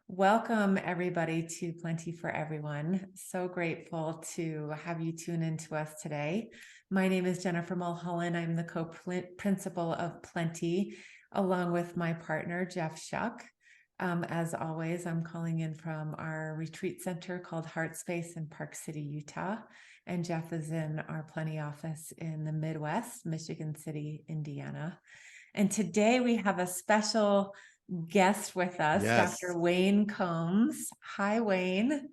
Welcome, everybody, to Plenty for Everyone. So grateful to have you tune in to us today. My name is Jennifer Mulholland. I'm the co-principal of Plenty, along with my partner, Jeff CHOC. As always, I'm calling in from our retreat center called Heart Space in Park City, Utah. And Jeff is in our Plenty office in the Midwest, Michigan City, Indiana. And today we have a special guest with us, Yes. Dr. Wayne Combs. Hi, Wayne.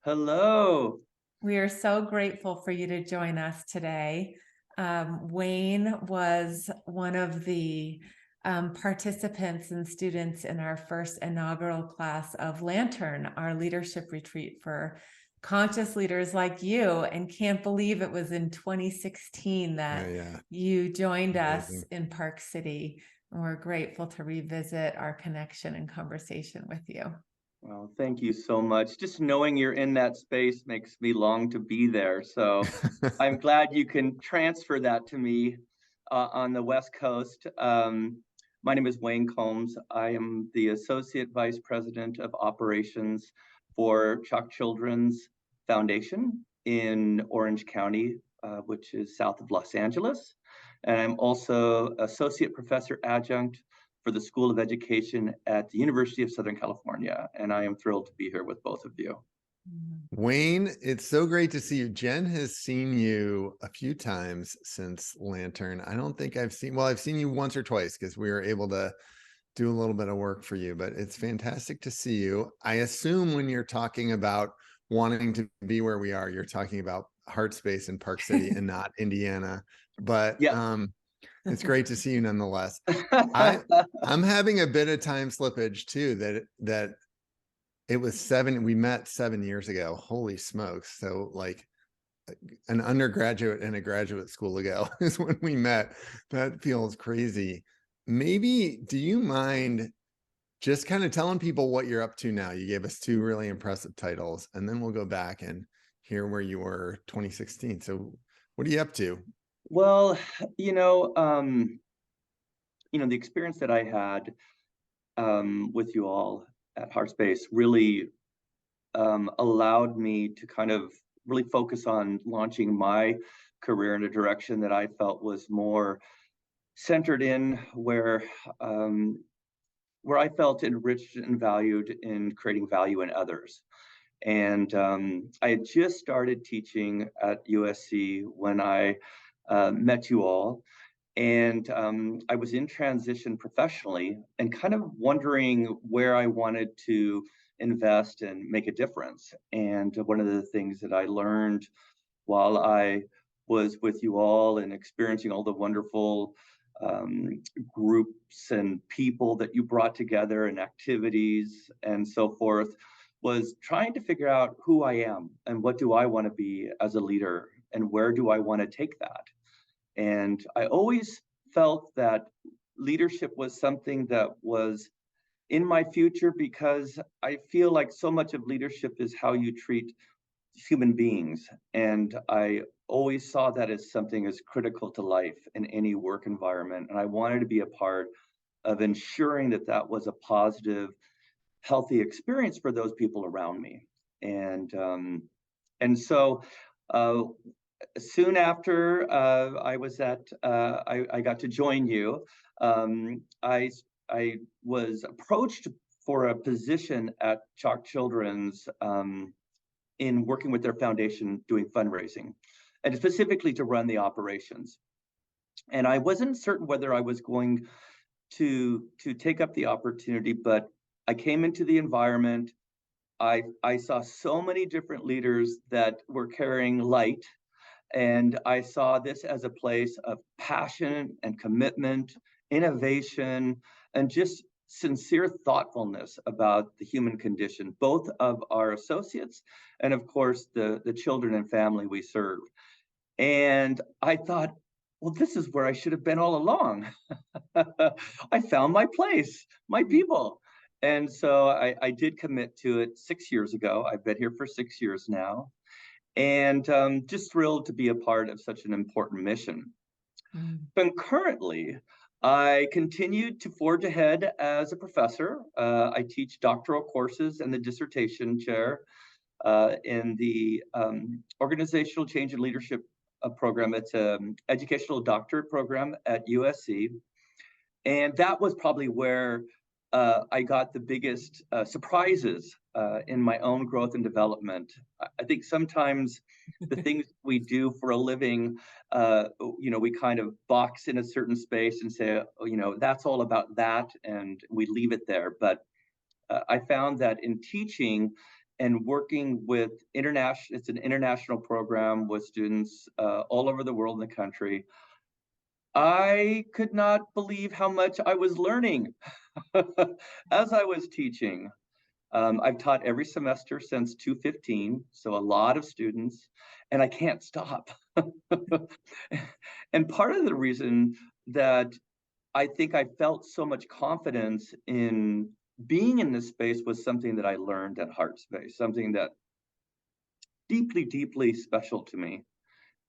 Hello. We are so grateful for you to join us today. Wayne was one of the participants and students in our first inaugural class of Lantern, our leadership retreat for conscious leaders like you, and can't believe it was in 2016 that you joined us in Park City. And we're grateful to revisit our connection and conversation with you. Well, thank you so much. Just knowing you're in that space makes me long to be there. So I'm glad you can transfer that to me on the West Coast. My name is Wayne Combs. I am the Associate Vice President of Operations for CHOC Children's Foundation in Orange County, which is south of Los Angeles. And I'm also Associate Professor Adjunct for the School of Education at the University of Southern California. And I am thrilled to be here with both of you. Wayne, it's so great to see you. Jen has seen you a few times since Lantern. I don't think I've seen you once or twice because we were able to do a little bit of work for you, but it's fantastic to see you. I assume when you're talking about wanting to be where we are, you're talking about Heart Space in Park City and not Indiana. But it's great to see you nonetheless. I'm having a bit of time slippage too, that it was we met 7 years ago. Holy smokes. So like an undergraduate and a graduate school ago is when we met. That feels crazy. Maybe, do you mind just kind of telling people what you're up to now? You gave us two really impressive titles, and then we'll go back and hear where you were 2016. So what are you up to? Well, the experience that I had with you all at Heartspace really allowed me to kind of really focus on launching my career in a direction that I felt was more centered in where I felt enriched and valued in creating value in others. And I had just started teaching at USC when I met you all. And I was in transition professionally and kind of wondering where I wanted to invest and make a difference. And one of the things that I learned while I was with you all and experiencing all the wonderful groups and people that you brought together and activities and so forth was trying to figure out who I am and what do I want to be as a leader and where do I want to take that. And I always felt that leadership was something that was in my future because I feel like so much of leadership is how you treat human beings. And I always saw that as something as critical to life in any work environment. And I wanted to be a part of ensuring that that was a positive, healthy experience for those people around me. And so soon after I was I got to join you, I was approached for a position at CHOC Children's in working with their foundation doing fundraising, and specifically to run the operations. And I wasn't certain whether I was going to take up the opportunity, but I came into the environment. I saw so many different leaders that were carrying light, and I saw this as a place of passion and commitment, innovation, and just sincere thoughtfulness about the human condition, both of our associates and of course the children and family we serve. And I thought, well, this is where I should have been all along. I found my place, my people. And so I did commit to it 6 years ago. I've been here for 6 years now, and just thrilled to be a part of such an important mission. Concurrently, I continued to forge ahead as a professor. I teach doctoral courses and the dissertation chair in the Organizational Change and Leadership program. It's an educational doctorate program at USC. And that was probably where I got the biggest surprises in my own growth and development. I think sometimes the things we do for a living, we kind of box in a certain space and say, oh, that's all about that, and we leave it there. But I found that in teaching and working with it's an international program with students all over the world and the country. I could not believe how much I was learning as I was teaching. I've taught every semester since 2015, so a lot of students, and I can't stop. And part of the reason that I think I felt so much confidence in being in this space was something that I learned at HeartSpace, something that deeply, deeply special to me,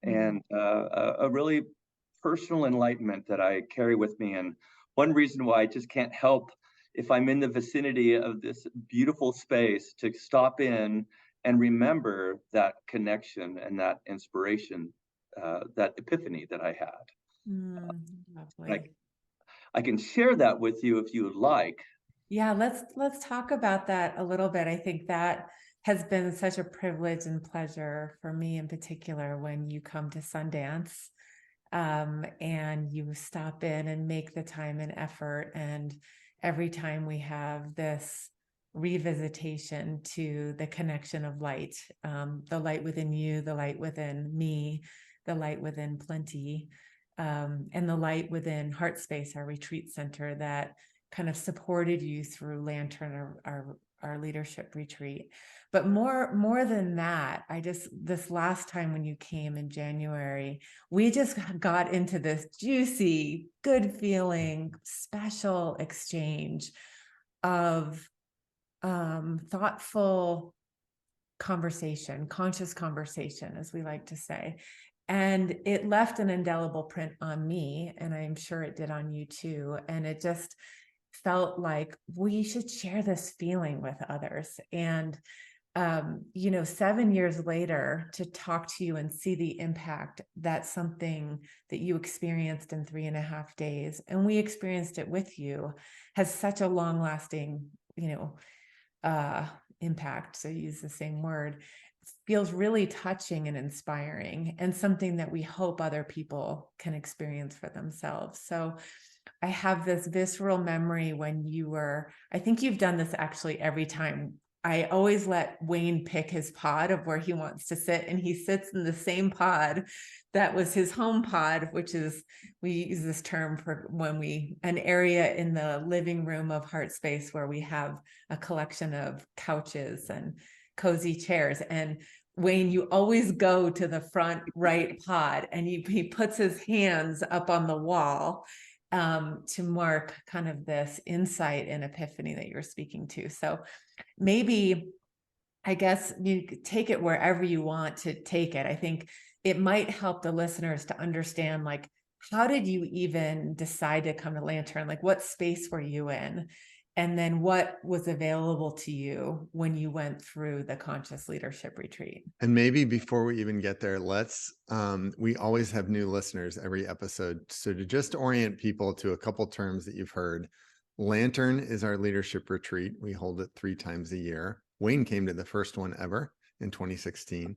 and a really personal enlightenment that I carry with me. And one reason why I just can't help, if I'm in the vicinity of this beautiful space, to stop in and remember that connection and that inspiration, that epiphany that I had. Lovely. I can share that with you if you would like. Yeah, let's talk about that a little bit. I think that has been such a privilege and pleasure for me in particular when you come to Sundance, and you stop in and make the time and effort. And every time we have this revisitation to the connection of light, the light within you, the light within me, the light within Plenty, and the light within HeartSpace, our retreat center that kind of supported you through Lantern, our leadership retreat. But more than that, this last time when you came in January, we just got into this juicy, good feeling, special exchange of thoughtful conversation, conscious conversation, as we like to say. And it left an indelible print on me, and I'm sure it did on you too. And it just felt like we should share this feeling with others. And 7 years later, to talk to you and see the impact that something that you experienced in 3.5 days, and we experienced it with you, has such a long lasting, impact. So use the same word, feels really touching and inspiring, and something that we hope other people can experience for themselves. So I have this visceral memory when I think you've done this actually every time. I always let Wayne pick his pod of where he wants to sit, and he sits in the same pod that was his home pod, which is, we use this term for an area in the living room of HeartSpace where we have a collection of couches and cozy chairs. And Wayne, you always go to the front right pod, and he puts his hands up on the wall to mark kind of this insight and epiphany that you're speaking to. So maybe, I guess, you could take it wherever you want to take it. I think it might help the listeners to understand, like, how did you even decide to come to Lantern? Like, what space were you in? And then what was available to you when you went through the conscious leadership retreat? And maybe before we even get there, we always have new listeners every episode. So to just orient people to a couple terms that you've heard, Lantern is our leadership retreat. We hold it 3 times a year. Wayne came to the first one ever in 2016.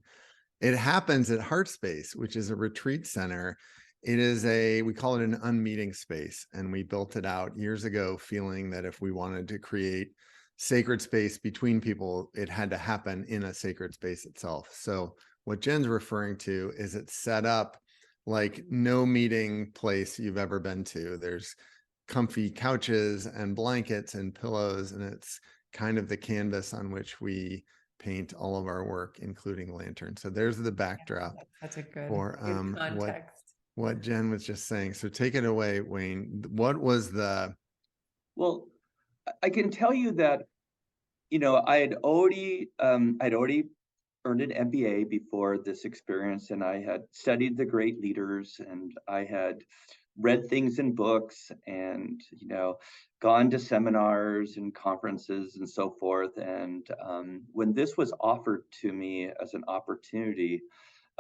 It happens at HeartSpace, which is a retreat center. It is we call it an unmeeting space. And we built it out years ago, feeling that if we wanted to create sacred space between people, it had to happen in a sacred space itself. So what Jen's referring to is it's set up like no meeting place you've ever been to. There's comfy couches and blankets and pillows, and it's kind of the canvas on which we paint all of our work, including Lantern. So there's the backdrop. That's a good for context. what Jen was just saying. So take it away, Wayne. What was Well, I can tell you that, I'd already earned an MBA before this experience, and I had studied the great leaders, and I had read things in books and, gone to seminars and conferences and so forth. And when this was offered to me as an opportunity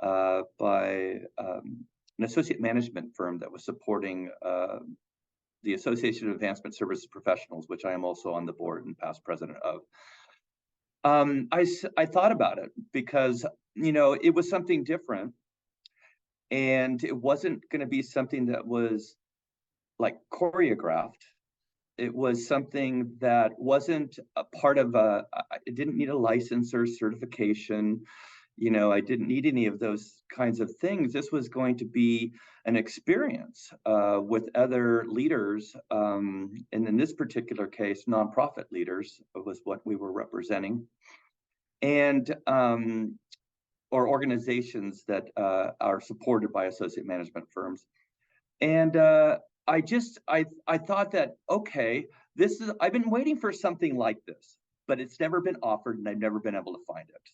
by an associate management firm that was supporting the Association of Advancement Services Professionals, which I am also on the board and past president of, I thought about it because, it was something different. And it wasn't going to be something that was like choreographed. It was something that wasn't a part of it didn't need a license or certification. I didn't need any of those kinds of things. This was going to be an experience with other leaders. And in this particular case, nonprofit leaders was what we were representing. And or organizations that are supported by associate management firms. And I thought that, okay, I've been waiting for something like this, but it's never been offered and I've never been able to find it.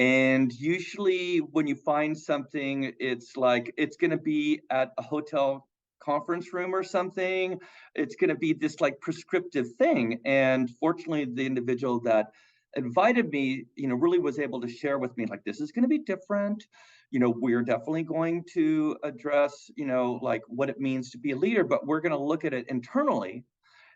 And usually when you find something, it's like, it's going to be at a hotel conference room or something. It's going to be this like prescriptive thing. And fortunately, the individual that invited me, really was able to share with me, like, this is going to be different. We're definitely going to address, like what it means to be a leader, but we're going to look at it internally.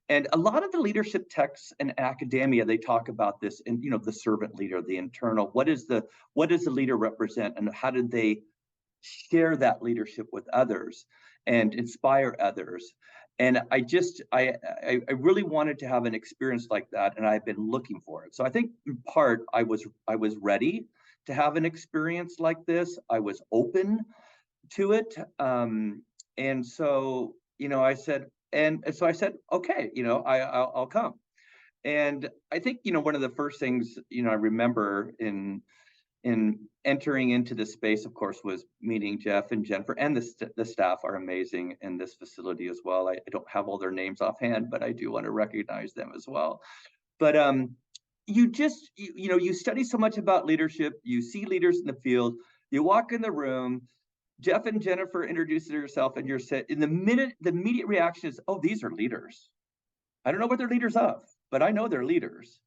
And a lot of the leadership texts in academia, they talk about this in, the servant leader, the internal, what does the leader represent and how did they share that leadership with others and inspire others? And I really wanted to have an experience like that, and I've been looking for it. So I think in part I was ready to have an experience like this. I was open to it, and so I said, okay, I'll come. And I think one of the first things I remember in entering into this space, of course, was meeting Jeff and Jennifer, and the staff are amazing in this facility as well. I don't have all their names offhand, but I do want to recognize them as well. But you study so much about leadership, you see leaders in the field, you walk in the room, Jeff and Jennifer introduce yourself, and you're set. In the immediate reaction is, oh, these are leaders. I don't know what they're leaders of, but I know they're leaders.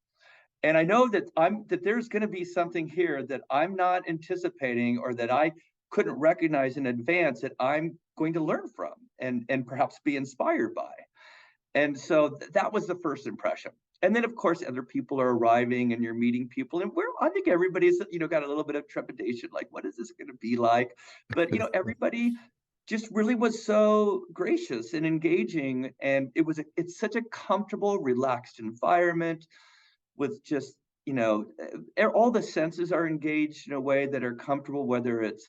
And I know that there's going to be something here that I'm not anticipating or that I couldn't recognize in advance that I'm going to learn from and perhaps be inspired by. And so that was the first impression. And then, of course, other people are arriving and you're meeting people. And I think everybody's, got a little bit of trepidation, like, what is this going to be like? But, everybody just really was so gracious and engaging. And it's such a comfortable, relaxed environment with just, all the senses are engaged in a way that are comfortable, whether it's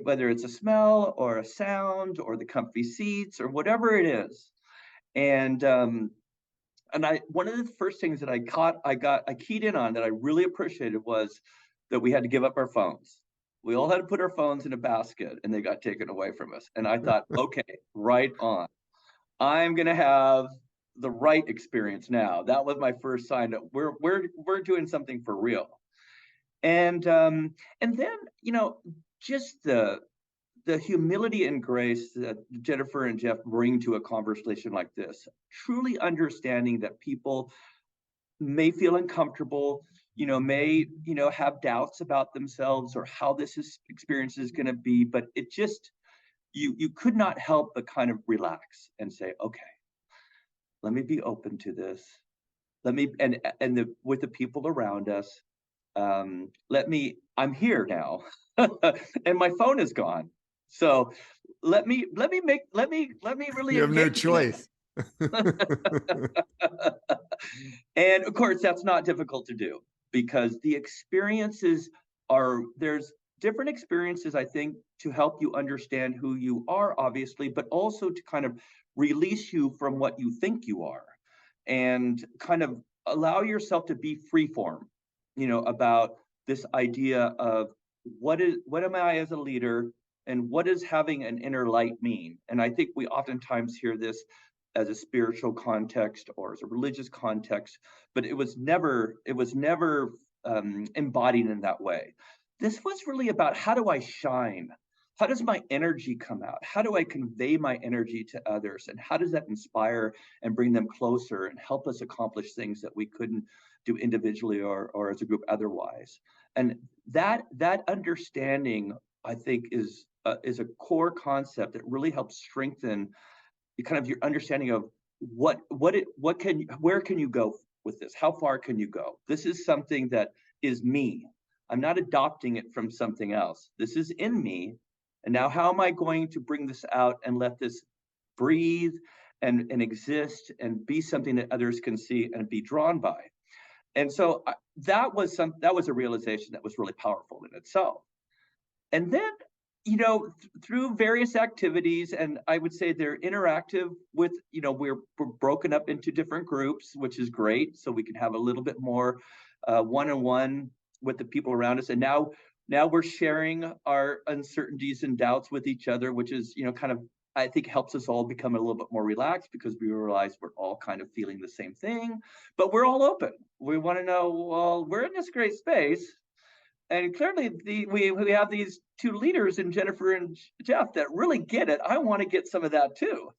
whether it's a smell or a sound or the comfy seats or whatever it is. And one of the first things that I keyed in on that I really appreciated was that we had to give up our phones. We all had to put our phones in a basket and they got taken away from us. And I thought, okay, right on. I'm going to have the right experience now. That was my first sign that we're doing something for real. And then, just the humility and grace that Jennifer and Jeff bring to a conversation like this, truly understanding that people may feel uncomfortable, may, have doubts about themselves or how experience is going to be, but it just, you could not help but kind of relax and say, okay, let me be open to this. Let me, with the people around us, I'm here now and my phone is gone. So let me really, you have no choice. And of course, that's not difficult to do because the experiences there's different experiences, I think, to help you understand who you are, obviously, but also to kind of release you from what you think you are and kind of allow yourself to be freeform, about this idea of what am I as a leader and what does having an inner light mean? And I think we oftentimes hear this as a spiritual context or as a religious context, but it was never embodied in that way. This was really about how do I shine how does my energy come out? How do I convey my energy to others? And how does that inspire and bring them closer and help us accomplish things that we couldn't do individually or as a group otherwise? And that understanding, I think, is a core concept that really helps strengthen kind of your understanding of where can you go with this? How far can you go? This is something that is me. I'm not adopting it from something else. This is in me. And now how am I going to bring this out and let this breathe and exist and be something that others can see and be drawn by? And so that was a realization that was really powerful in itself. And then, through various activities, and I would say they're interactive with, we're broken up into different groups, which is great. So we can have a little bit more one-on-one with the people around us. And now we're sharing our uncertainties and doubts with each other, which is, kind of, I think, helps us all become a little bit more relaxed because we realize we're all kind of feeling the same thing, but we're all open. We want to know, well, we're in this great space. And clearly we have these two leaders in Jennifer and Jeff that really get it. I want to get some of that too.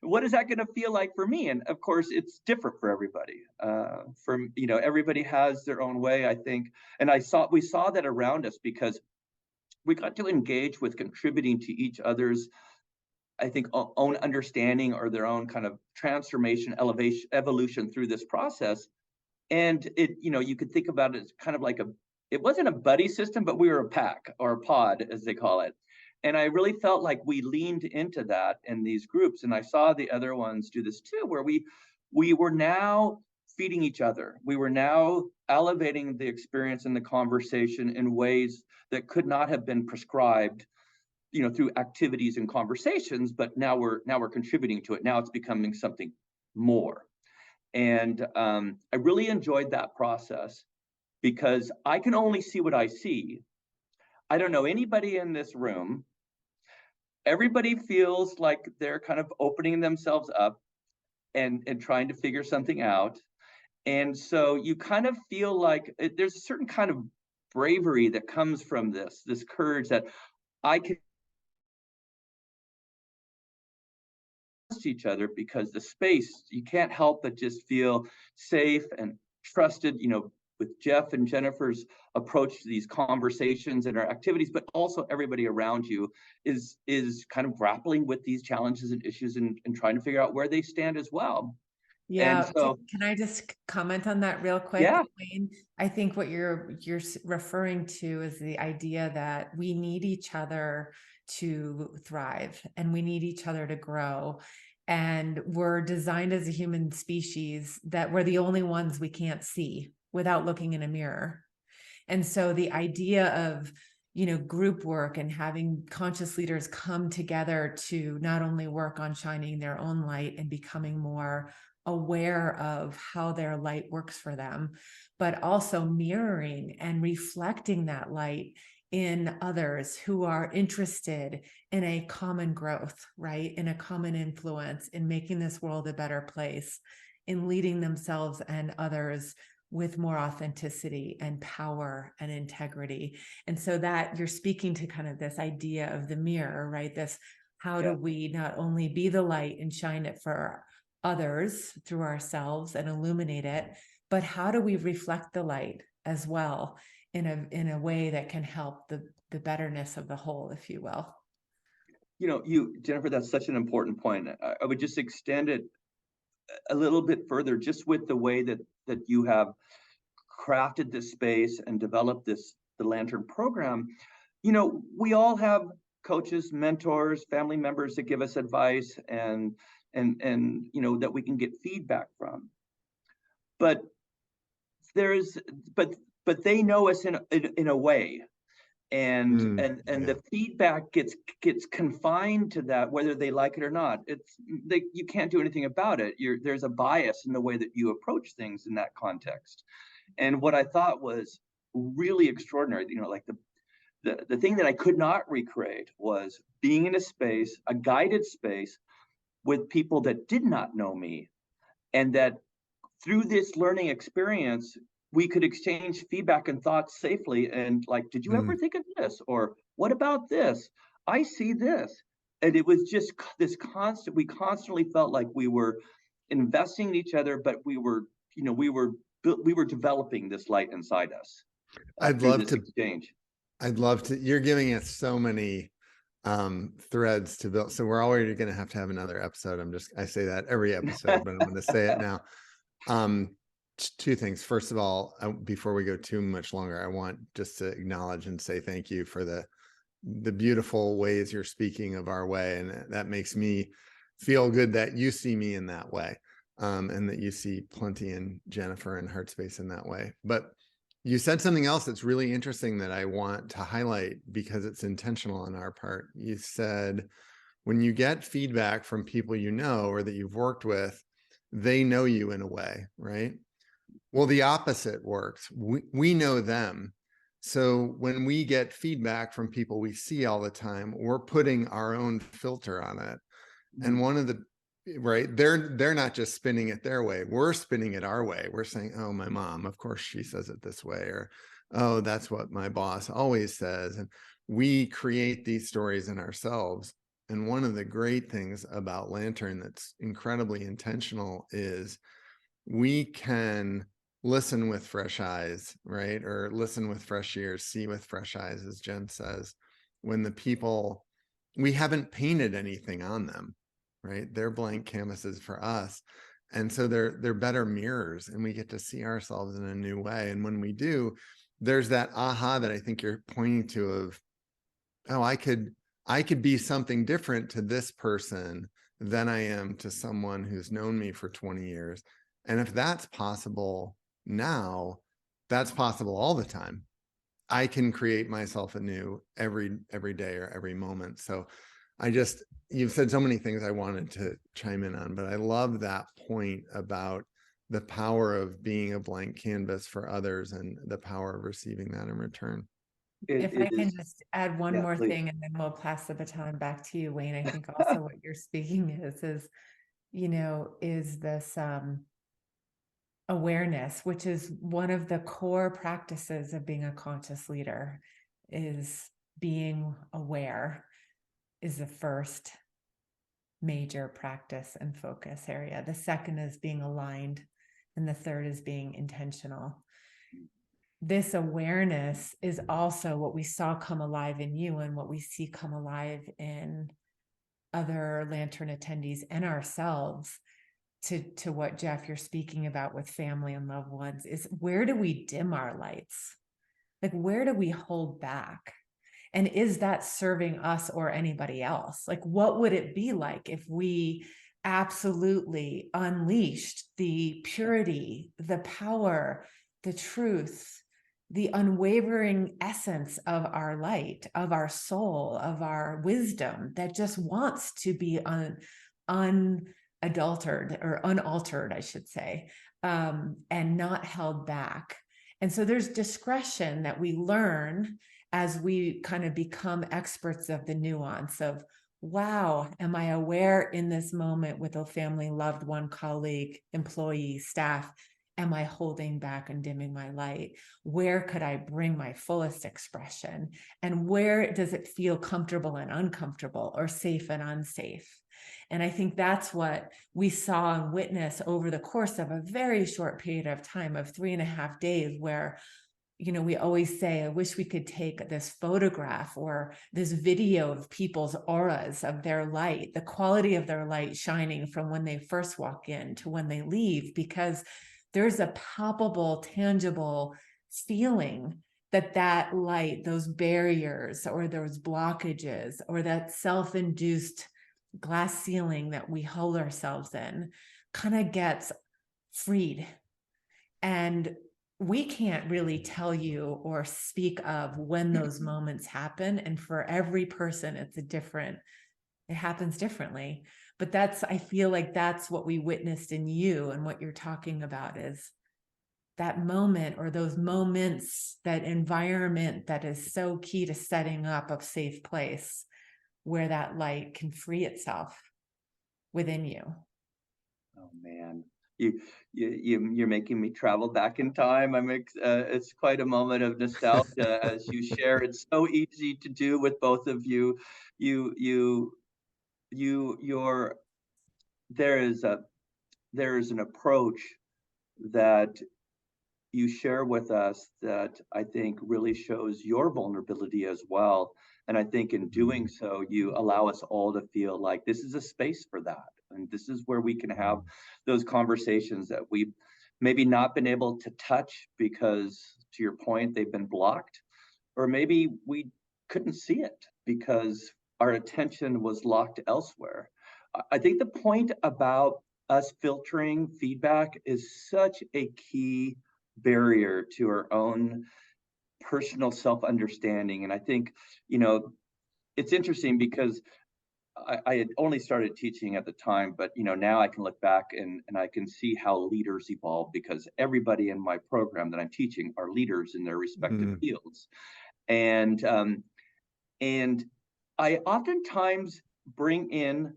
What is that going to feel like for me? And of course, it's different for everybody. Everybody has their own way, I think. And we saw that around us because we got to engage with contributing to each other's, I think, own understanding or their own kind of transformation, evolution through this process. And you could think about it as kind of like it wasn't a buddy system, but we were a pack or a pod, as they call it. And I really felt like we leaned into that in these groups. And I saw the other ones do this too, where we were now feeding each other. We were now elevating the experience and the conversation in ways that could not have been prescribed, through activities and conversations, but now we're contributing to it. Now it's becoming something more. And I really enjoyed that process because I can only see what I see. I don't know anybody in this room. Everybody feels like they're kind of opening themselves up and trying to figure something out. And so you kind of feel like there's a certain kind of bravery that comes from this courage that I can trust each other, because the space, you can't help but just feel safe and trusted, with Jeff and Jennifer's approach to these conversations and our activities, but also everybody around you is kind of grappling with these challenges and issues and trying to figure out where they stand as well. Yeah. And so, Can I just comment on that real quick, yeah, Wayne? I think what you're referring to is the idea that we need each other to thrive and we need each other to grow. And we're designed as a human species that we're the only ones we can't see without looking in a mirror. And so the idea of, group work and having conscious leaders come together to not only work on shining their own light and becoming more aware of how their light works for them, but also mirroring and reflecting that light in others who are interested in a common growth, right? In a common influence, in making this world a better place, in leading themselves and others with more authenticity and power and integrity. And so that you're speaking to kind of this idea of the mirror, right? This, how do we not only be the light and shine it for others through ourselves and illuminate it, but how do we reflect the light as well in a way that can help the betterness of the whole, if you will. Jennifer, that's such an important point. I would just extend it a little bit further, just with the way that you have crafted this space and developed the Lantern program. We all have coaches, mentors, family members that give us advice and that we can get feedback from. But but they know us in a way. And the feedback gets confined to that, whether they like it or not. You can't do anything about it. There's a bias in the way that you approach things in that context. And what I thought was really extraordinary, like the thing that I could not recreate was being in a guided space with people that did not know me, and that through this learning experience, we could exchange feedback and thoughts safely. And like, did you ever think of this? Or What about this? I see this. And it was just this constant, we constantly felt like we were investing in each other, but we were, we were developing this light inside us I'd through love this to, exchange. you're giving us so many threads to build. So we're already going to have another episode. I say that every episode, but I'm going to say it now. Two things. First of all, before we go too much longer, I want just to acknowledge and say thank you for the beautiful ways you're speaking of our way. And that makes me feel good that you see me in that way. And that you see Plenty and Jennifer and Heartspace in that way. But you said something else that's really interesting that I want to highlight because it's intentional on our part. You said, when you get feedback from people you know or that you've worked with, they know you in a way, right? Well, the opposite works. We know them. So when we get feedback from people we see all the time, we're putting our own filter on it. And one of the, right, they're not just spinning it their way, we're spinning it our way. We're saying, oh, my mom, of course she says it this way, or oh, that's what my boss always says. And we create these stories in ourselves. And one of the great things about Lantern that's incredibly intentional is we can listen with fresh eyes, right? Or listen with fresh ears, see with fresh eyes, as Jen says, when the people, we haven't painted anything on them, right? They're blank canvases for us. And so they're better mirrors, and we get to see ourselves in a new way. And when we do, there's that aha that I think you're pointing to of, oh, I could be something different to this person than I am to someone who's known me for 20 years. And if that's possible now, that's possible all the time. I can create myself anew every day or every moment. So you've said so many things I wanted to chime in on, but I love that point about the power of being a blank canvas for others and the power of receiving that in return. If I can just add one Yeah, more please. thing, and then we'll pass the baton back to you, Wayne. I think also what you're speaking is, is this awareness, which is one of the core practices of being a conscious leader, is being aware is the first major practice and focus area. The second is being aligned, and the third is being intentional. This awareness is also what we saw come alive in you and what we see come alive in other Lantern attendees and ourselves, to what, Jeff, you're speaking about with family and loved ones, is where do we dim our lights? Like, where do we hold back? And is that serving us or anybody else? Like, what would it be like if we absolutely unleashed the purity, the power, the truth, the unwavering essence of our light, of our soul, of our wisdom that just wants to be unadulterated or unaltered, I should say, and not held back. And so there's discretion that we learn as we kind of become experts of the nuance of, wow, am I aware in this moment with a family, loved one, colleague, employee, staff? Am I holding back and dimming my light? Where could I bring my fullest expression? And where does it feel comfortable and uncomfortable, or safe and unsafe? And I think that's what we saw and witnessed over the course of a very short period of time of 3.5 days, where, we always say, I wish we could take this photograph or this video of people's auras, of their light, the quality of their light shining from when they first walk in to when they leave, because there's a palpable, tangible feeling that light, those barriers or those blockages or that self-induced glass ceiling that we hold ourselves in kind of gets freed. And we can't really tell you or speak of when those moments happen. And for every person, it happens differently. But I feel like that's what we witnessed in you, and what you're talking about is that moment, or those moments, that environment that is so key to setting up a safe place where that light can free itself within you. Oh man, You're making me travel back in time. It's quite a moment of nostalgia as you share. It's so easy to do with both of you. You you you're there is a there is an approach that you share with us that I think really shows your vulnerability as well. And I think in doing so, you allow us all to feel like this is a space for that. And this is where we can have those conversations that we've maybe not been able to touch because, to your point, they've been blocked, or maybe we couldn't see it because our attention was locked elsewhere. I think the point about us filtering feedback is such a key barrier to our own personal self-understanding. And I think, it's interesting because I had only started teaching at the time, but now I can look back and I can see how leaders evolve because everybody in my program that I'm teaching are leaders in their respective fields. And I oftentimes bring in,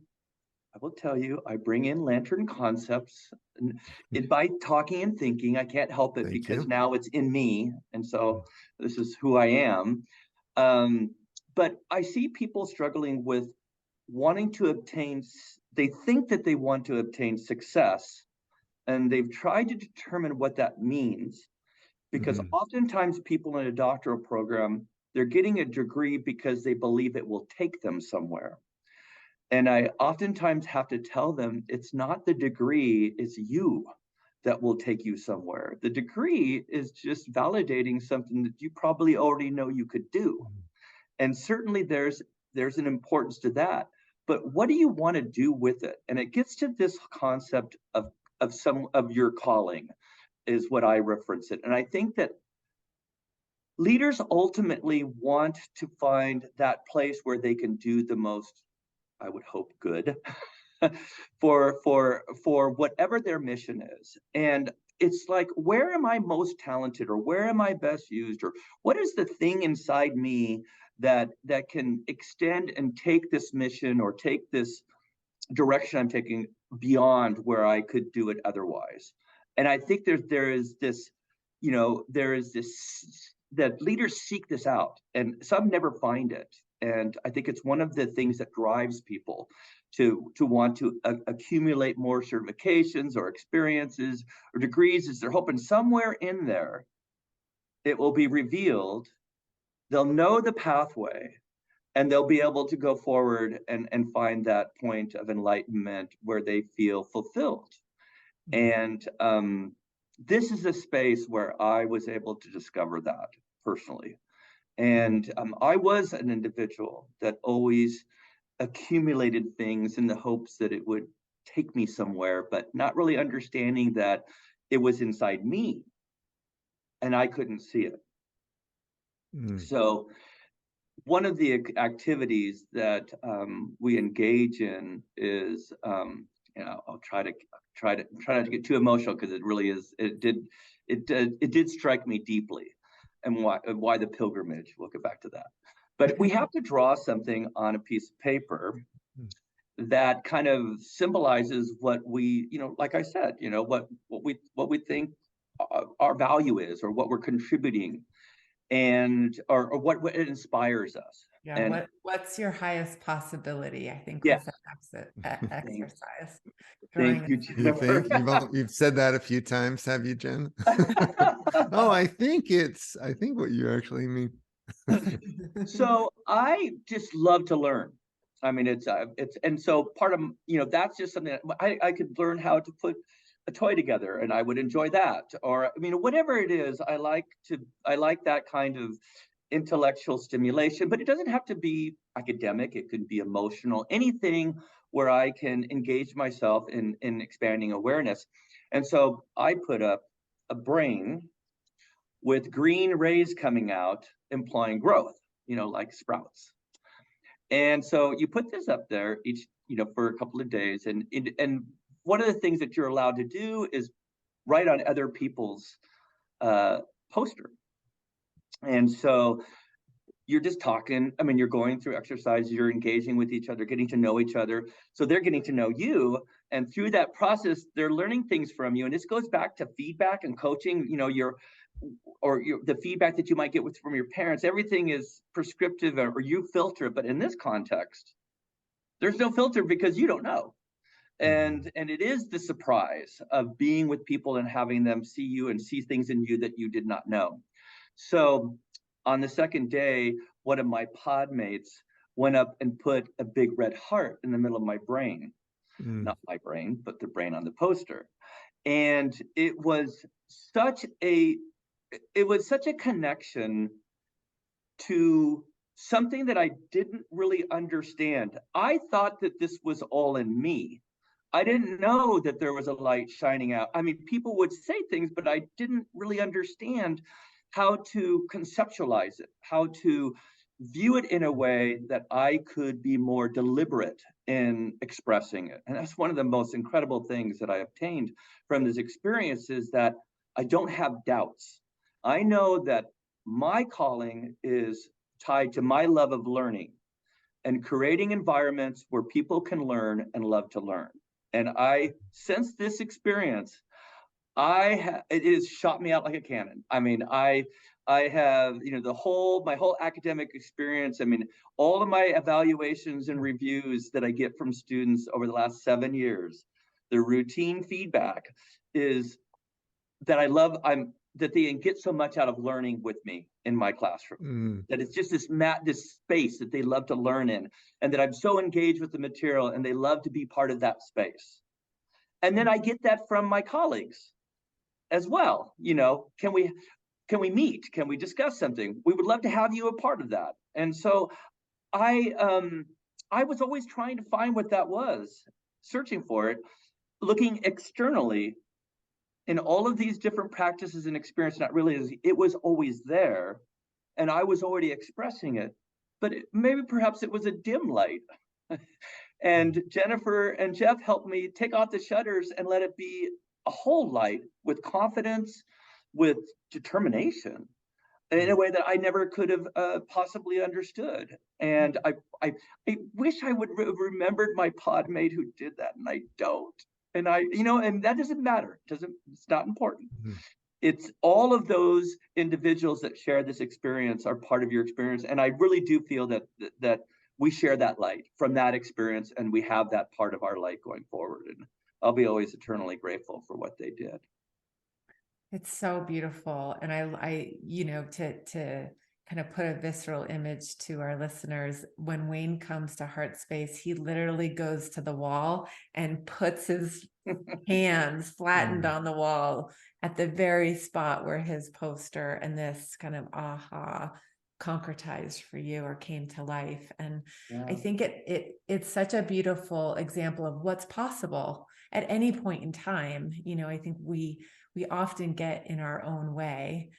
I will tell you, I bring in lantern concepts by talking and thinking. I can't help it because now it's in me. And so this is who I am. But I see people struggling with wanting to obtain, they think that they want to obtain success, and they've tried to determine what that means. Because oftentimes people in a doctoral program, they're getting a degree because they believe it will take them somewhere. And I oftentimes have to tell them it's not the degree, it's you that will take you somewhere. The degree is just validating something that you probably already know you could do. And certainly there's an importance to that. But what do you want to do with it? And it gets to this concept of some of your calling is what I reference it. And I think that leaders ultimately want to find that place where they can do the most, I would hope, good for whatever their mission is. And it's like, where am I most talented, or where am I best used, or what is the thing inside me that can extend and take this mission or take this direction I'm taking beyond where I could do it otherwise. And I think there is this that leaders seek this out, and some never find it. And I think it's one of the things that drives people to want to accumulate more certifications or experiences or degrees, is they're hoping somewhere in there it will be revealed, they'll know the pathway, and they'll be able to go forward and find that point of enlightenment where they feel fulfilled. And this is a space where I was able to discover that personally. And I was an individual that always accumulated things in the hopes that it would take me somewhere, but not really understanding that it was inside me and I couldn't see it. So one of the activities that we engage in is, I'll try not to get too emotional, because it really is. It did strike me deeply, and why the pilgrimage. We'll get back to that. But we have to draw something on a piece of paper that kind of symbolizes what we, like I said, what we think our value is, or what we're contributing, and or what it inspires us. Yeah. And what's your highest possibility? I think yes, was an exercise. Thank you, Jennifer. You think you've said that a few times, have you, Jen? Oh, I think what you actually mean. So I just love to learn. I mean, it's and so part of, that's just something that I could learn how to put a toy together, and I would enjoy that. Or, whatever it is, I like that kind of intellectual stimulation, but it doesn't have to be academic. It could be emotional, anything where I can engage myself in expanding awareness. And so I put up a brain with green rays coming out, implying growth, like sprouts. And so you put this up there each, for a couple of days. And one of the things that you're allowed to do is write on other people's poster. And so you're just talking. I mean, you're going through exercise, you're engaging with each other, getting to know each other. So they're getting to know you. And through that process, they're learning things from you. And this goes back to feedback and coaching, the feedback that you might get from your parents. Everything is prescriptive, or you filter. But in this context, there's no filter because you don't know. And it is the surprise of being with people and having them see you and see things in you that you did not know. So on the second day, one of my pod mates went up and put a big red heart in the middle of my brain. Not my brain, but the brain on the poster. And it was such a connection to something that I didn't really understand. I thought that this was all in me. I didn't know that there was a light shining out. I mean, people would say things, but I didn't really understand how to conceptualize it, how to view it in a way that I could be more deliberate in expressing it. And that's one of the most incredible things that I obtained from this experience, is that I don't have doubts. I know that my calling is tied to my love of learning and creating environments where people can learn and love to learn. And since this experience, it has shot me out like a cannon. I mean, I have, my whole academic experience. I mean, all of my evaluations and reviews that I get from students over the last 7 years, the routine feedback is that that they get so much out of learning with me in my classroom, that it's just this space that they love to learn in, and that I'm so engaged with the material and they love to be part of that space. And then I get that from my colleagues as well. Can we meet? Can we discuss something? We would love to have you a part of that. And so I was always trying to find what that was, searching for it, looking externally in all of these different practices and experience. Not really, it was always there, and I was already expressing it, but perhaps it was a dim light. And Jennifer and Jeff helped me take off the shutters and let it be a whole light, with confidence, with determination, in a way that I never could have possibly understood. And I wish I would have remembered my pod mate who did that, and I don't. And and that doesn't matter. It's not important. It's all of those individuals that share this experience are part of your experience. And I really do feel that we share that light from that experience, and we have that part of our light going forward. And I'll be always eternally grateful for what they did. It's so beautiful. And I to kind of put a visceral image to our listeners, when Wayne comes to Heart Space, he literally goes to the wall and puts his hands flattened on the wall at the very spot where his poster and this kind of aha concretized for you, or came to life. And I think it's such a beautiful example of what's possible at any point in time. I think we often get in our own way,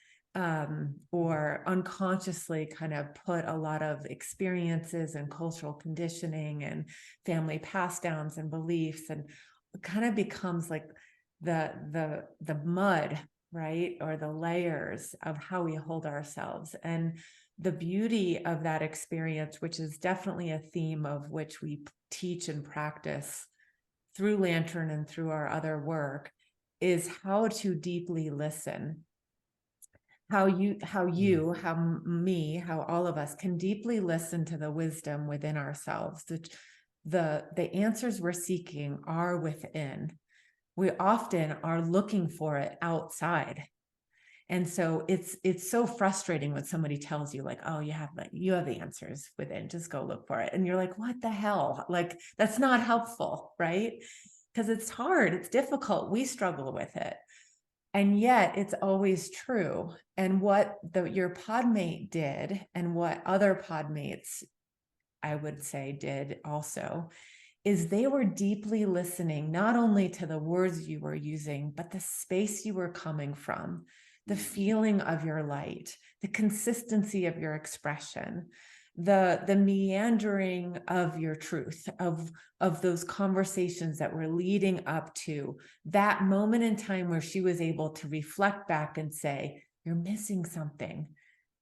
or unconsciously kind of put a lot of experiences and cultural conditioning and family pass downs and beliefs, and it kind of becomes like the mud, right? Or the layers of how we hold ourselves. And the beauty of that experience, which is definitely a theme of which we teach and practice through Lantern and through our other work, is how to deeply listen. How me, how all of us can deeply listen to the wisdom within ourselves. The answers we're seeking are within. We often are looking for it outside. And so it's so frustrating when somebody tells you, like, oh, you have the answers within, just go look for it. And you're like, what the hell? Like, that's not helpful, right? Because it's hard, it's difficult, we struggle with it. And yet it's always true. And what your podmate did, and what other podmates, I would say, did also, is they were deeply listening, not only to the words you were using, but the space you were coming from, the feeling of your light, the consistency of your expression, the meandering of your truth, of those conversations that were leading up to that moment in time where she was able to reflect back and say, you're missing something.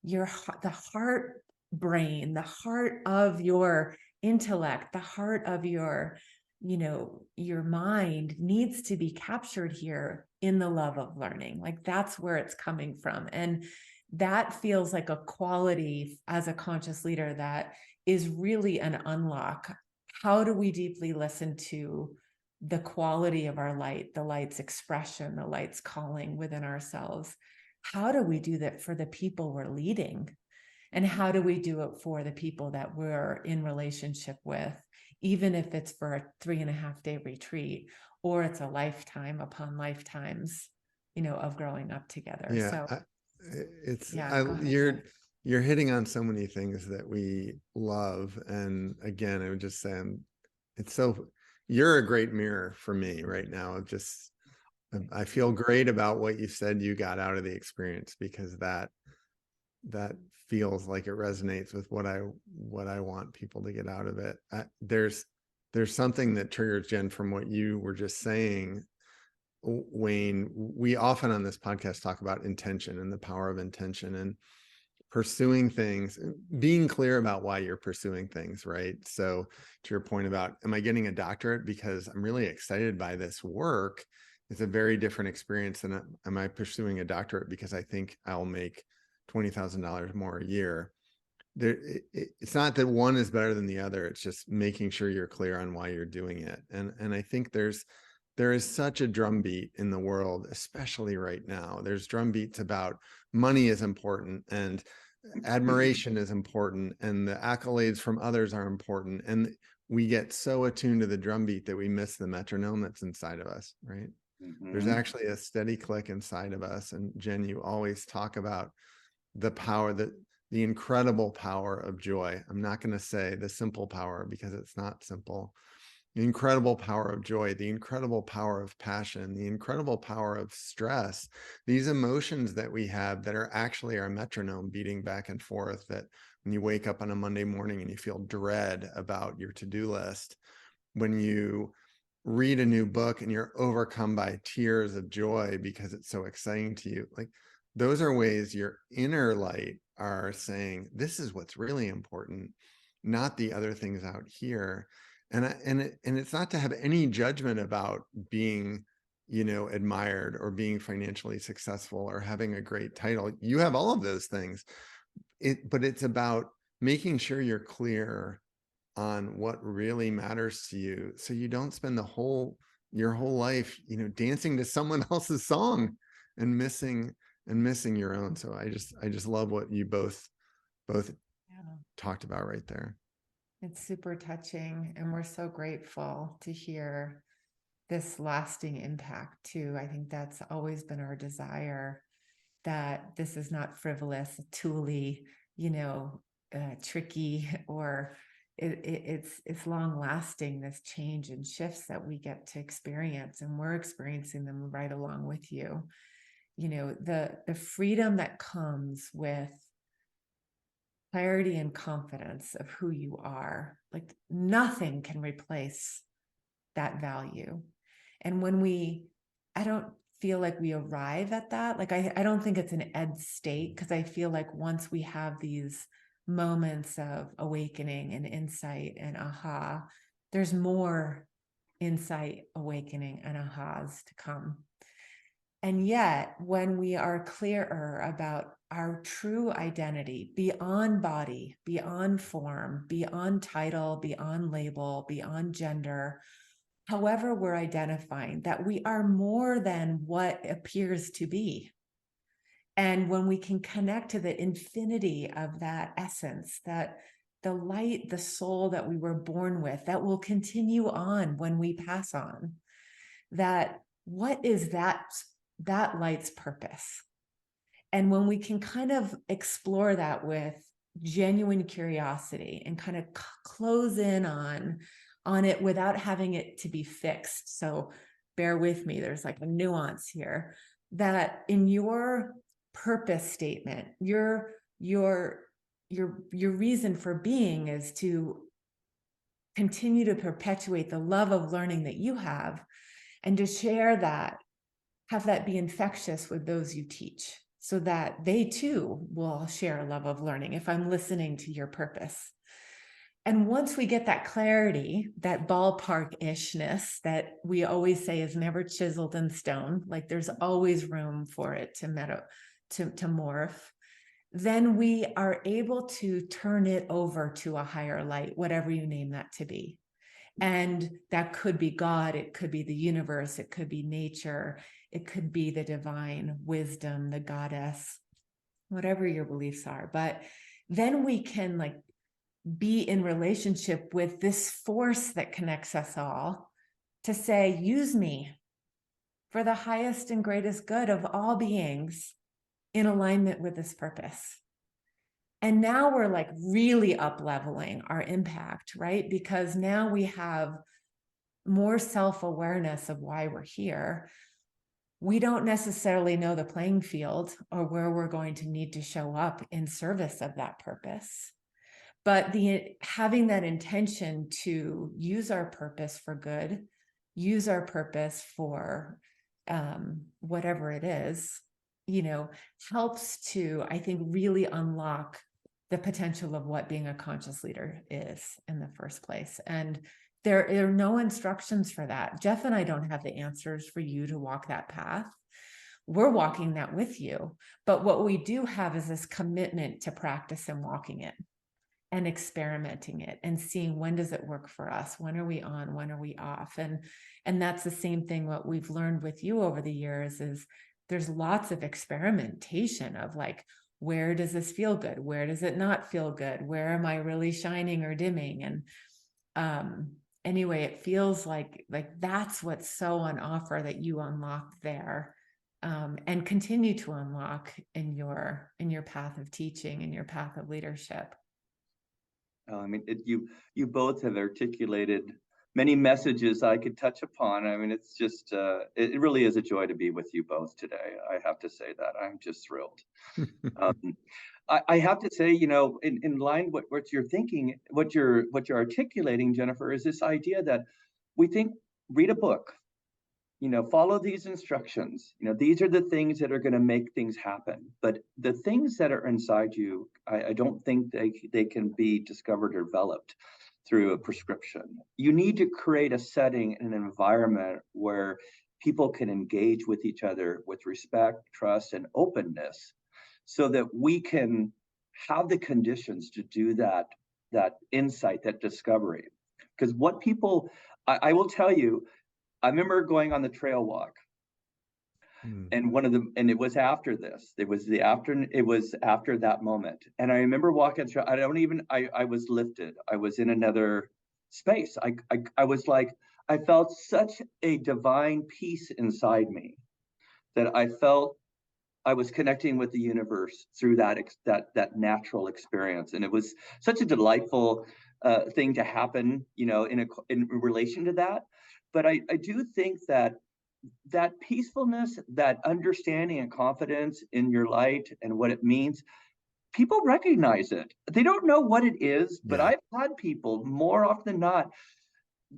The heart brain, the heart of your intellect, the heart of your, your mind needs to be captured here in the love of learning. Like that's where it's coming from. And that feels like a quality as a conscious leader that is really an unlock. How do we deeply listen to the quality of our light, the light's expression, the light's calling within ourselves? How do we do that for the people we're leading? And how do we do it for the people that we're in relationship with, even if it's for a 3.5-day retreat, or it's a lifetime upon lifetimes, of growing up together. Yeah, So go ahead, Jeff. you're hitting on so many things that we love. And again, I would just say, you're a great mirror for me right now of just, I feel great about what you said you got out of the experience, because that feels like it resonates with what I want people to get out of it. There's something that triggers, Jen, from what you were just saying, Wayne. We often on this podcast talk about intention and the power of intention and pursuing things, being clear about why you're pursuing things, right? So to your point about, am I getting a doctorate because I'm really excited by this work? It's a very different experience than am I pursuing a doctorate because I think I'll make $20,000 more a year. It's not that one is better than the other. It's just making sure you're clear on why you're doing it. And I think there is such a drumbeat in the world, especially right now. There's drumbeats about money is important and admiration is important and the accolades from others are important. And we get so attuned to the drumbeat that we miss the metronome that's inside of us, right? There's actually a steady click inside of us. And Jen, you always talk about the power, the incredible power of joy. I'm not going to say the simple power because it's not simple. The incredible power of joy, the incredible power of passion, the incredible power of stress, these emotions that we have that are actually our metronome beating back and forth, that when you wake up on a Monday morning and you feel dread about your to-do list, when you read a new book and you're overcome by tears of joy because it's so exciting to you, like those are ways your inner light are saying, this is what's really important, not the other things out here. And it's not to have any judgment about being, admired or being financially successful or having a great title. You have all of those things. But it's about making sure you're clear on what really matters to you, so you don't spend your whole life, dancing to someone else's song and missing your own. So I just love what you both talked about right there. It's super touching, and we're so grateful to hear this lasting impact too. I think that's always been our desire, that this is not frivolous, tooly, tricky, or it's long lasting, this change and shifts that we get to experience, and we're experiencing them right along with you. The freedom that comes with clarity and confidence of who you are, like nothing can replace that value. And I don't feel like we arrive at that. Like, I don't think it's an ed state, because I feel like once we have these moments of awakening and insight and aha, there's more insight, awakening, and ahas to come. And yet, when we are clearer about our true identity, beyond body, beyond form, beyond title, beyond label, beyond gender, however we're identifying, that we are more than what appears to be. And when we can connect to the infinity of that essence, that the light, the soul that we were born with, that will continue on when we pass on, that what is that light's purpose? And when we can kind of explore that with genuine curiosity and kind of close in on it without having it to be fixed. So bear with me, there's like a nuance here, that in your purpose statement, your reason for being is to continue to perpetuate the love of learning that you have, and to share that, have that be infectious with those you teach. so that they too will share a love of learning if I'm listening to your purpose. And once we get that clarity, that ballpark-ishness that we always say is never chiseled in stone, like there's always room for it to morph, then we are able to turn it over to a higher light, whatever you name that to be. And that could be God, it could be the universe, it could be nature, it could be the divine wisdom, the goddess, whatever your beliefs are. But then we can like be in relationship with this force that connects us all to say, use me for the highest and greatest good of all beings in alignment with this purpose. And now we're like really up leveling our impact, right? Because now we have more self-awareness of why we're here. We don't necessarily know the playing field or where we're going to need to show up in service of that purpose. But having that intention to use our purpose for good, use our purpose for whatever it is, helps to, I think, really unlock the potential of what being a conscious leader is in the first place. And there are no instructions for that. Jeff and I don't have the answers for you to walk that path. We're walking that with you. But what we do have is this commitment to practice and walking it and experimenting it and seeing, when does it work for us? When are we on? When are we off? And that's the same thing what we've learned with you over the years is there's lots of experimentation of like, where does this feel good? Where does it not feel good? Where am I really shining or dimming? And anyway, it feels like that's what's so on offer that you unlocked there, and continue to unlock in your path of teaching and your path of leadership. I mean, you both have articulated many messages I could touch upon. I mean, it's just, it really is a joy to be with you both today. I have to say that. I'm just thrilled. I have to say, in line with what you're thinking, what you're articulating, Jennifer, is this idea that we think, read a book, follow these instructions. These are the things that are going to make things happen. But the things that are inside you, I don't think they can be discovered or developed through a prescription. You need to create a setting and an environment where people can engage with each other with respect, trust, and openness, so that we can have the conditions to do that insight, that discovery. Because what people, I will tell you, I remember going on the trail walk, and it was after this. It was after that moment, and I remember walking through. I was lifted. I was in another space. I was like, I felt such a divine peace inside me that I felt I was connecting with the universe through that natural experience, and it was such a delightful thing to happen, in relation to that. But I do think that peacefulness, that understanding and confidence in your light and what it means, people recognize it. They don't know what it is, but I've had people more often than not,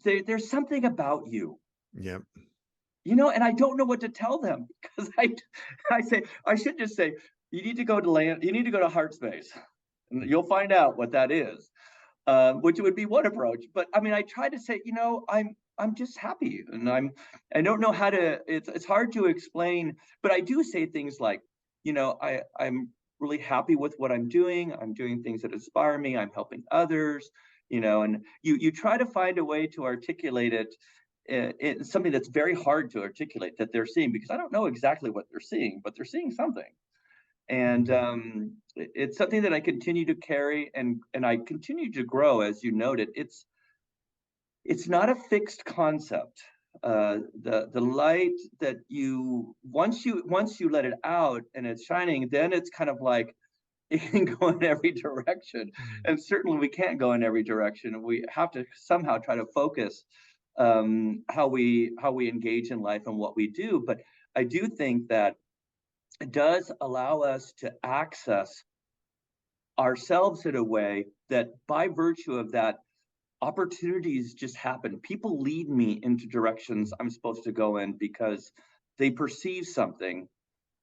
there's something about you. Yep. And I don't know what to tell them, because I should just say, you need to go to heart space, and you'll find out what that is, which would be one approach. But I mean, I try to say, I'm just happy, and I don't know how to. It's hard to explain, but I do say things like, I'm really happy with what I'm doing. I'm doing things that inspire me. I'm helping others, and you try to find a way to articulate it. It's something that's very hard to articulate that they're seeing, because I don't know exactly what they're seeing, but they're seeing something. And it's something that I continue to carry, and I continue to grow. As you noted, it's not a fixed concept. The light that once you let it out and it's shining, then it's kind of like it can go in every direction. And certainly we can't go in every direction. We have to somehow try to focus how we engage in life and what we do. But I do think that it does allow us to access ourselves in a way that, by virtue of that, opportunities just happen. People lead me into directions I'm supposed to go in because they perceive something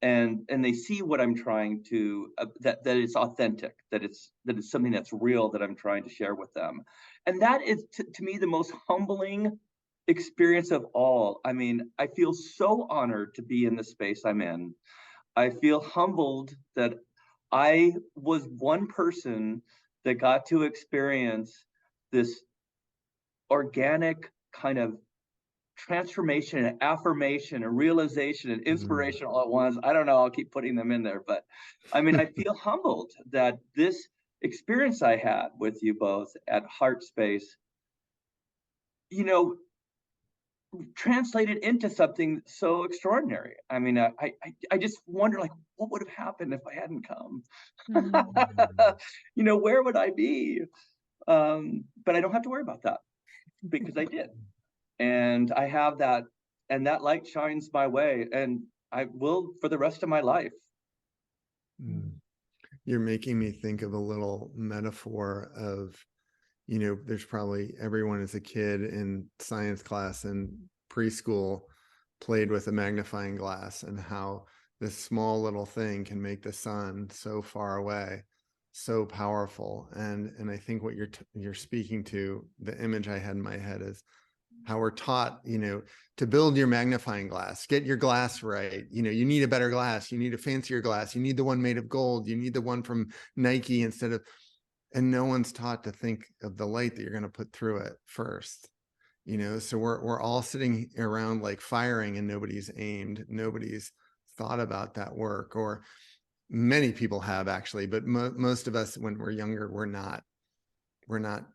and they see what I'm trying to that it's authentic, that it's something that's real that I'm trying to share with them. And that is to me the most humbling experience of all. I mean, I feel so honored to be in the space I'm in. I feel humbled that I was one person that got to experience this organic kind of transformation and affirmation and realization and inspiration all at once. I don't know, I'll keep putting them in there, but I mean, I feel humbled that this experience I had with you both at Heart Space, you know, translated into something so extraordinary. I mean, I just wonder, like, what would have happened if I hadn't come? Mm. You know, where would I be? But I don't have to worry about that because I did. And I have that, and that light shines my way, and I will for the rest of my life. You're making me think of a little metaphor of, you know, there's probably everyone as a kid in science class and preschool played with a magnifying glass, and how this small little thing can make the sun so far away so powerful. And I think what you're speaking to, the image I had in my head is how we're taught, you know, to build your magnifying glass, get your glass right. You know, you need a better glass, you need a fancier glass, you need the one made of gold, you need the one from Nike instead of, and no one's taught to think of the light that you're going to put through it first. You know, so we're all sitting around like firing, and nobody's aimed, nobody's thought about that work, or many people have actually, but most of us when we're younger, we're not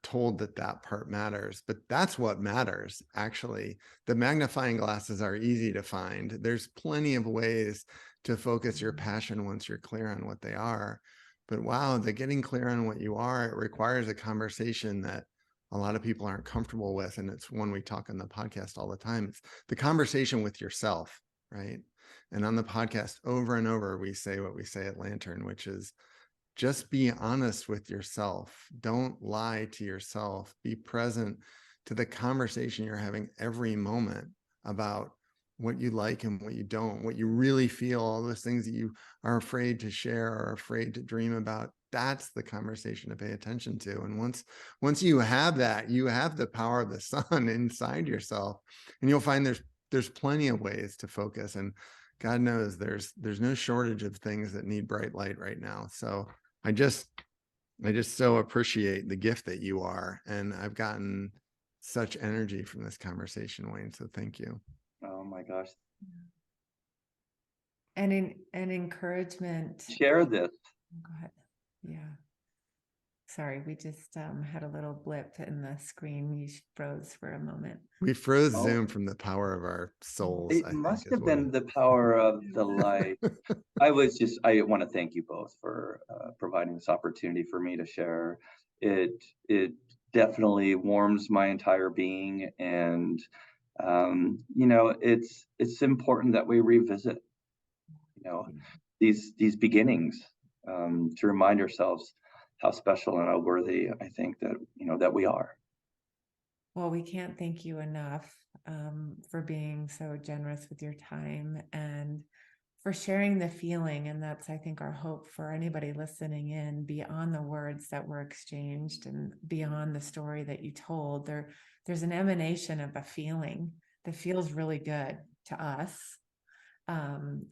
told that that part matters, but that's what matters. Actually, the magnifying glasses are easy to find. There's plenty of ways to focus your passion once you're clear on what they are. But wow, the getting clear on what you are, it requires a conversation that a lot of people aren't comfortable with. And it's one we talk on the podcast all the time. It's the conversation with yourself, right? And on the podcast over and over, we say what we say at Lantern, which is, just be honest with yourself. Don't lie to yourself. Be present to the conversation you're having every moment about what you like and what you don't, what you really feel, all those things that you are afraid to share or afraid to dream about. That's the conversation to pay attention to. And once you have that, you have the power of the sun inside yourself, and you'll find there's plenty of ways to focus. And God knows there's no shortage of things that need bright light right now. So I just so appreciate the gift that you are. And I've gotten such energy from this conversation, Wayne. So thank you. Oh my gosh. And an encouragement. Share this. Go ahead. Yeah. Sorry, we just had a little blip in the screen. You froze for a moment. We froze Zoom from the power of our souls. It must have been the power of the light. I want to thank you both for providing this opportunity for me to share. It definitely warms my entire being, and you know, it's important that we revisit, you know, these beginnings, to remind ourselves how special and how worthy I think that, you know, that we are. Well, we can't thank you enough for being so generous with your time and for sharing the feeling. And that's, I think, our hope for anybody listening in, beyond the words that were exchanged and beyond the story that you told. There's an emanation of a feeling that feels really good to us.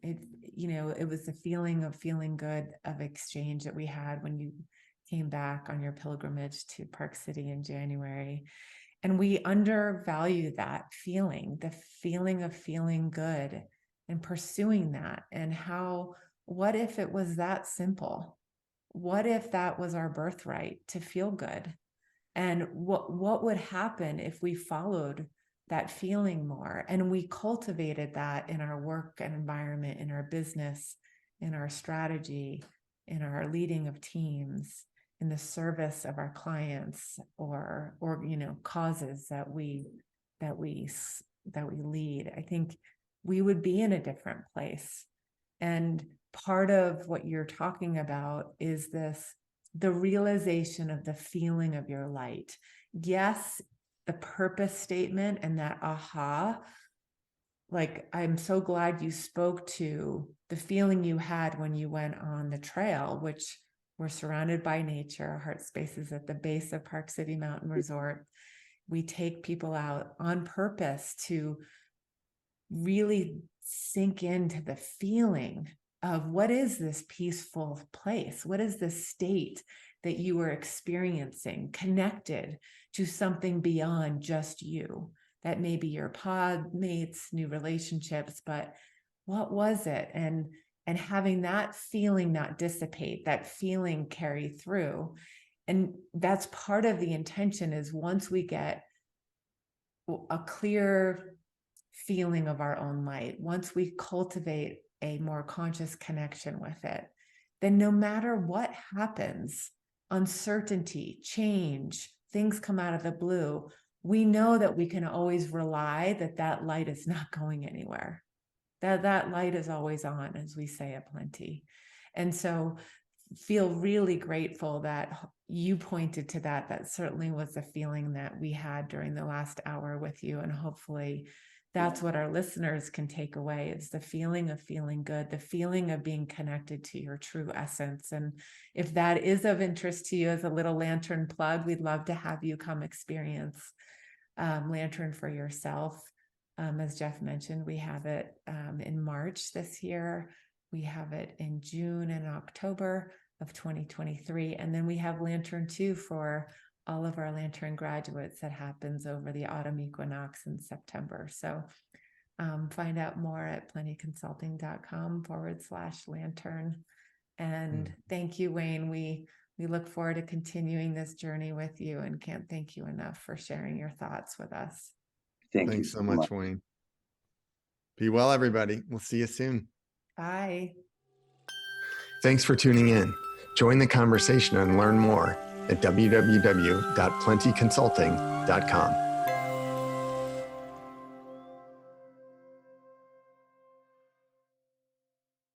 It was the feeling of feeling good of exchange that we had when you came back on your pilgrimage to Park City in January. And we undervalue that feeling, the feeling of feeling good and pursuing that. And what if it was that simple? What if that was our birthright, to feel good? And what would happen if we followed that feeling more and we cultivated that in our work and environment, in our business, in our strategy, in our leading of teams, in the service of our clients, or causes that we lead? I think we would be in a different place. And part of what you're talking about is the realization of the feeling of your light. Yes, the purpose statement and that aha like, I'm so glad you spoke to the feeling you had when you went on the trail, which we're surrounded by nature. Heart Space is at the base of Park City Mountain Resort. We take people out on purpose to really sink into the feeling of what is this peaceful place? What is this state that you are experiencing, connected to something beyond just you? That may be your pod mates, new relationships, but what was it? And having that feeling not dissipate, that feeling carry through. And that's part of the intention, is once we get a clear feeling of our own light, once we cultivate a more conscious connection with it, then no matter what happens, uncertainty, change, things come out of the blue, we know that we can always rely that that light is not going anywhere, that light is always on, as we say at Plenty. And so feel really grateful that you pointed to that. That certainly was the feeling that we had during the last hour with you. And hopefully that's what our listeners can take away, is the feeling of feeling good, the feeling of being connected to your true essence. And if that is of interest to you, as a little Lantern plug, we'd love to have you come experience Lantern for yourself. As Jeff mentioned, we have it in March this year. We have it in June and October of 2023. And then we have Lantern 2 for all of our Lantern graduates that happens over the autumn equinox in September. So find out more at plentyconsulting.com/Lantern. And thank you, Wayne. We look forward to continuing this journey with you, and can't thank you enough for sharing your thoughts with us. Thanks so much, Wayne. Be well, everybody. We'll see you soon. Bye. Thanks for tuning in. Join the conversation and learn more at www.plentyconsulting.com.